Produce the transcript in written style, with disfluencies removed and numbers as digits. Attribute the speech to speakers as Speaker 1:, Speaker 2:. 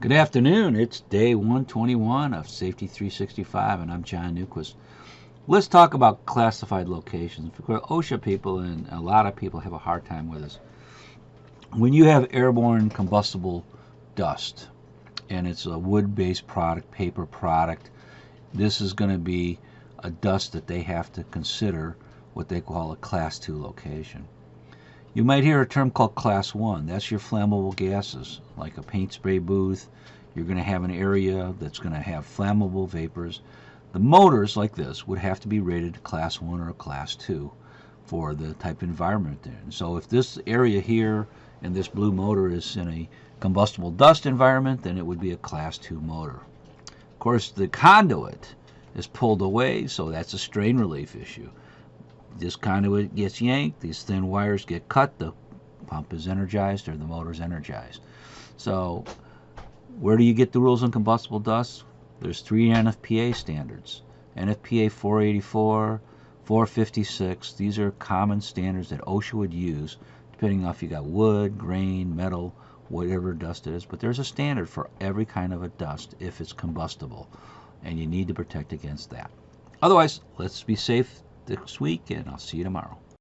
Speaker 1: Good afternoon. It's day 121 of Safety 365, and I'm John Newquist. Let's talk about classified locations because OSHA people and a lot of people have a hard time with this. When you have airborne combustible dust and it's a wood-based product, paper product, this is going to be a dust that they have to consider what they call a Class 2 location. You might hear a term called Class 1. That's your flammable gases, like a paint spray booth. You're going to have an area that's going to have flammable vapors. The motors, like this, would have to be rated Class 1 or Class 2 for the type of environment they're in. So if this area here and this blue motor is in a combustible dust environment, then it would be a Class 2 motor. Of course, the conduit is pulled away, so that's a strain relief issue. This conduit gets yanked, these thin wires get cut, the pump is energized or the motor is energized. So where do you get the rules on combustible dust? There's 3 NFPA standards. NFPA 484, 456, these are common standards that OSHA would use depending on if you got wood, grain, metal, whatever dust it is. But there's a standard for every kind of a dust if it's combustible, and you need to protect against that. Otherwise, let's be safe this week, and I'll see you tomorrow.